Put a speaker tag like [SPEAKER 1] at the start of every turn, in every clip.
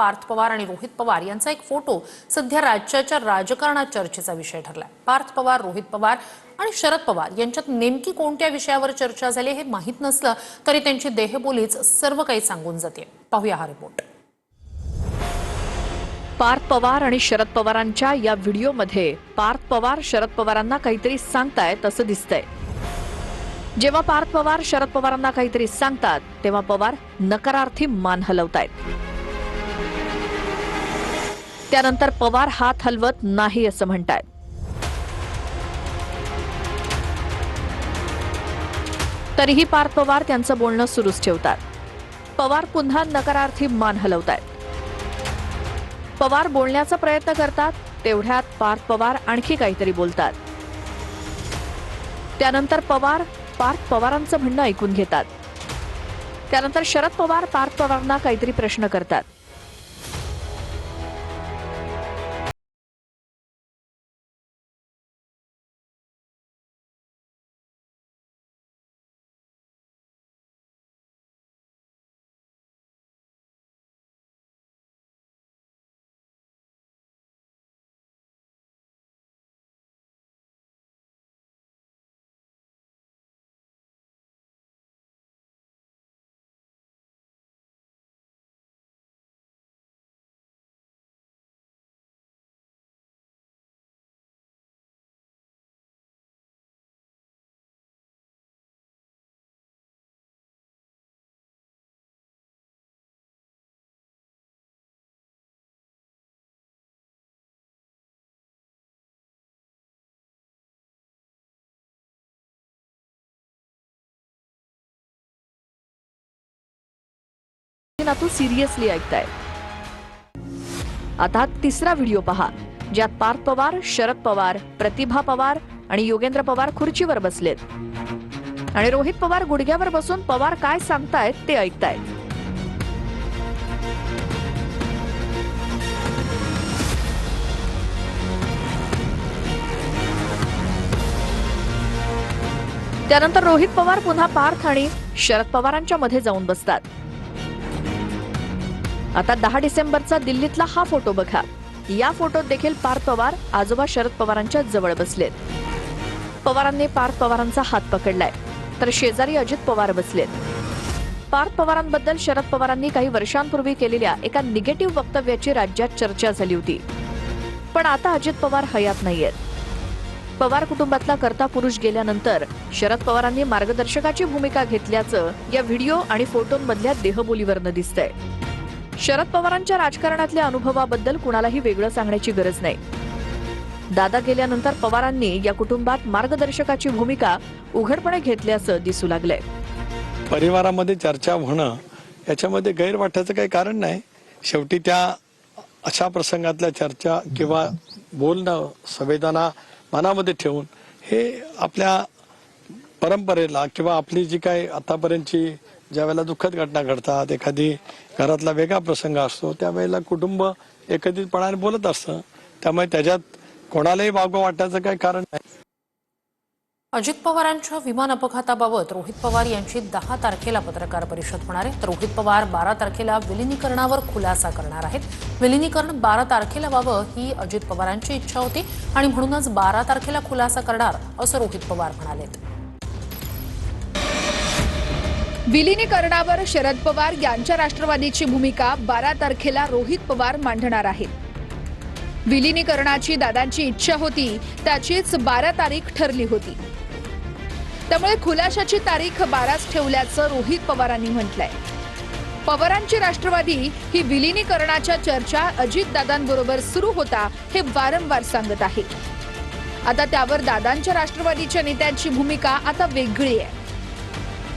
[SPEAKER 1] पार्थ पवार आणि रोहित पवार यांचा एक फोटो सध्या राज्याच्या राजकारणात चर्चेचा विषय ठरलाय। पार्थ पवार, रोहित पवार आणि शरद पवार यांच्यात नेमकी कोणत्या विषयावर चर्चा झाली हे माहित नसलं तरी त्यांची देहबोलीच सर्व काही सांगून जाते। पाहूया हा रिपोर्ट।
[SPEAKER 2] पार्थ पवार आणि शरद पवारांच्या या व्हिडिओमध्ये पार्थ पवार शरद पवारांना काहीतरी सांगतायत असं दिसतंय। जेव्हा पार्थ पवार शरद पवारांना काहीतरी सांगतात तेव्हा पवार नकारार्थी मान हलवतायत। त्यानंतर पवार हात हलवत नाही असं म्हणतायत। तरीही पार्थ पवार त्यांचं बोलणं सुरूच ठेवतात। पवार पुन्हा नकारार्थी मान हलवतायत। पवार बोलण्याचा प्रयत्न करतात तेवढ्यात पार्थ पवार आणखी काहीतरी बोलतात। त्यानंतर पवार पार्थ पवारांचं म्हणणं ऐकून घेतात। त्यानंतर शरद पवार पार्थ पवारांना काहीतरी प्रश्न करतात। तू सिरियसली ऐकताय। आता तिसरा व्हिडिओ पहा ज्यात पार्थ पवार, शरद पवार, प्रतिभा पवार आणि योगेंद्र पवार खुर्चीवर बसलेत आणि रोहित पवार गुडघ्यावर बसून पवार काय सांगतायत ते ऐकतायत। त्यानंतर रोहित पवार पुन्हा पार्थ आणि शरद पवारांच्या मध्ये जाऊन बसतात। आता 10 डिसेंबरचा दिल्लीतला हा फोटो बघा। या फोटोत देखील पार्थ पवार आजोबा शरद पवारांच्या जवळ बसलेत। पवारांनी पार्थ पवारांचा हात पकडलाय तर शेजारी अजित पवार बसलेत। पार्थ पवारांबद्दल शरद पवारांनी काही वर्षांपूर्वी केलेल्या एका निगेटिव्ह वक्तव्याची राज्यात चर्चा झाली होती, पण आता अजित पवार हयात नाहीयेत। पवार कुटुंबातला कर्ता पुरुष गेल्यानंतर शरद पवारांनी मार्गदर्शकाची भूमिका घेतल्याचं या व्हिडिओ आणि फोटोंमधल्या देहबोलीवरनं दिसतंय। शरद पवारांच्या राजकारणातल्या अनुभवाबद्दल कुणालाही वेगळं सांगण्याची गरज नाही। दादा गेल्यानंतर पवारांनी या कुटुंबात मार्गदर्शकाची भूमिका उघडपणे घेतल्याचं दिसू लागलंय।
[SPEAKER 3] परिवारामध्ये चर्चा होणं याच्यामध्ये गैर वाटायचं काही कारण नाही। शेवटी त्या अशा प्रसंगातल्या चर्चा किंवा बोलणं संवेदना मनामध्ये ठेवून हे आपल्या परंपरेला किंवा आपली जी काही आतापर्यंतची ज्या वेळेला दुःखद घटना घडतात, एखादी घरातला वेगळा प्रसंग असतो, त्यावेळेला कुटुंब एकत्रितपणाने बोलत असतं, त्यामुळे त्याच्यात कोणालाही वागवं वाटायचं काही कारण नाही।
[SPEAKER 1] अजित पवारांच्या विमान अपघाताबाबत रोहित पवार यांची 10 तारखेला पत्रकार परिषद होणार आहे, तर रोहित पवार 12 तारखेला विलिनीकरणावर खुलासा करणार आहेत। विलिनीकरण 12 तारखेला व्हावं ही अजित पवारांची इच्छा होती आणि म्हणूनच 12 तारखेला खुलासा करणार असं रोहित पवार म्हणालेत।
[SPEAKER 4] विलिनीकरणावर शरद पवार यांच्या राष्ट्रवादीची भूमिका 12 तारखेला रोहित पवार मांडणार आहेत। विलिनीकरणाची दादांची इच्छा होती, त्याचीच 12 तारीख ठरली होती, त्यामुळे खुलाशाची तारीख 12च ठेवल्याचं रोहित पवारांनी म्हटलंय। पवारांची राष्ट्रवादी ही विलिनीकरणाच्या चर्चा अजितदादांबरोबर सुरू होता हे वारंवार सांगत आहे। आता त्यावर दादांच्या राष्ट्रवादीच्या नेत्यांची भूमिका आता वेगळी आहे।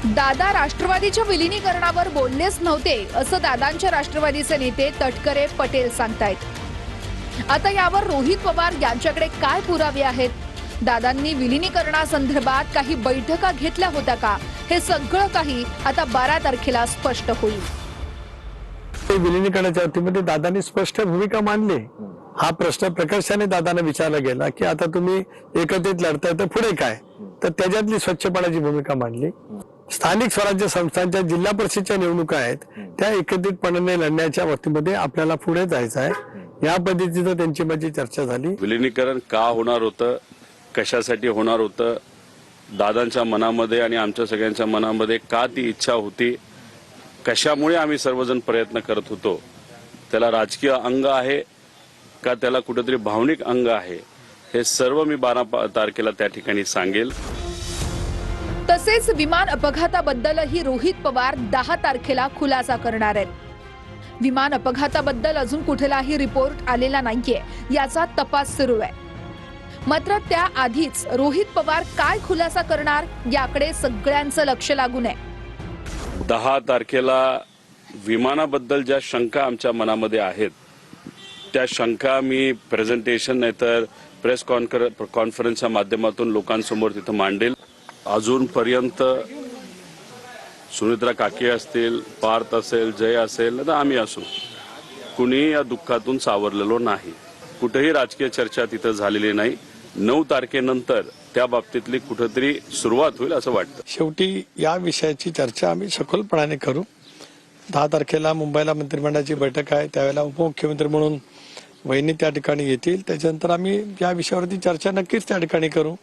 [SPEAKER 4] दादा राष्ट्रवादीच्या विलिनीकरणावर बोललेच नव्हते असं दादांच्या राष्ट्रवादीचे नेते तटकरे पटेल सांगतायत। आता यावर रोहित पवार यांच्याकडे काय पुरावे आहेत? दादांनी विलिनीकरणासंदर्भात काही बैठका घेतल्या होत्या का? हे सगळं काही आता 12 तारखेला स्पष्ट होईल।
[SPEAKER 3] विलिनीकरणाच्या बाबतीमध्ये दादांनी स्पष्ट भूमिका मांडली। हा प्रश्न प्रकर्षाने दादांना विचारला गेला की आता तुम्ही एकत्रित लढताय तर पुढे काय, तर त्याच्यातली स्वच्छपणाची भूमिका मांडली। स्थानिक स्वराज्य संस्थांच्या जिल्हा परिषदच्या निवडणुका आहेत त्या एकत्रितपणाने लढण्याच्या बाबतीमध्ये आपल्याला पुढे जायचं आहे। या पद्धतीचं त्यांची माझी चर्चा झाली।
[SPEAKER 5] विलिनीकरण का होणार होतं, कशासाठी होणार होतं, दादांच्या मनामध्ये आणि आमच्या सगळ्यांच्या मनामध्ये का ती इच्छा होती, कशामुळे आम्ही सर्वजण प्रयत्न करत होतो, त्याला राजकीय अंग आहे का त्याला कुठेतरी भावनिक अंग आहे, हे सर्व मी 12 तारखेला त्या ठिकाणी सांगेल।
[SPEAKER 4] तसेच विमान अपघाताबद्दलही रोहित पवार 10 तारखेला खुलासा करणार आहेत। विमान अपघाताबद्दल अजून कुठलाही रिपोर्ट आलेला नाहीये, याचा तपास सुरू आहे। मात्र त्याआधीच रोहित पवार काय खुलासा करणार याकडे सगळ्यांचं लक्ष लागून आहे।
[SPEAKER 5] 10 तारखेला विमानाबद्दल ज्या शंका आमच्या मनामध्ये आहेत त्या शंका मी प्रेझेंटेशन नाहीतर प्रेस कॉन्फरन्सच्या माध्यमातून लोकांसमोर तिथं मांडेल। अजूनपर्यंत सुनित्रा काके असतील, पार्थ असेल, जय असेल तर आम्ही असू, कुणी या दुःखातून सावरलेलो नाही। कुठेही राजकीय चर्चा तिथं झालेली नाही। 9 तारखेनंतर त्या बाबतीतली कुठेतरी सुरुवात होईल असं वाटतं।
[SPEAKER 3] शेवटी या विषयाची चर्चा आम्ही सखोलपणाने करू। 10 तारखेला मुंबईला मंत्रिमंडळाची बैठक आहे, त्यावेळेला उपमुख्यमंत्री म्हणून वहिनी त्या ठिकाणी येतील, त्याच्यानंतर आम्ही या विषयावरती चर्चा नक्कीच त्या ठिकाणी करू।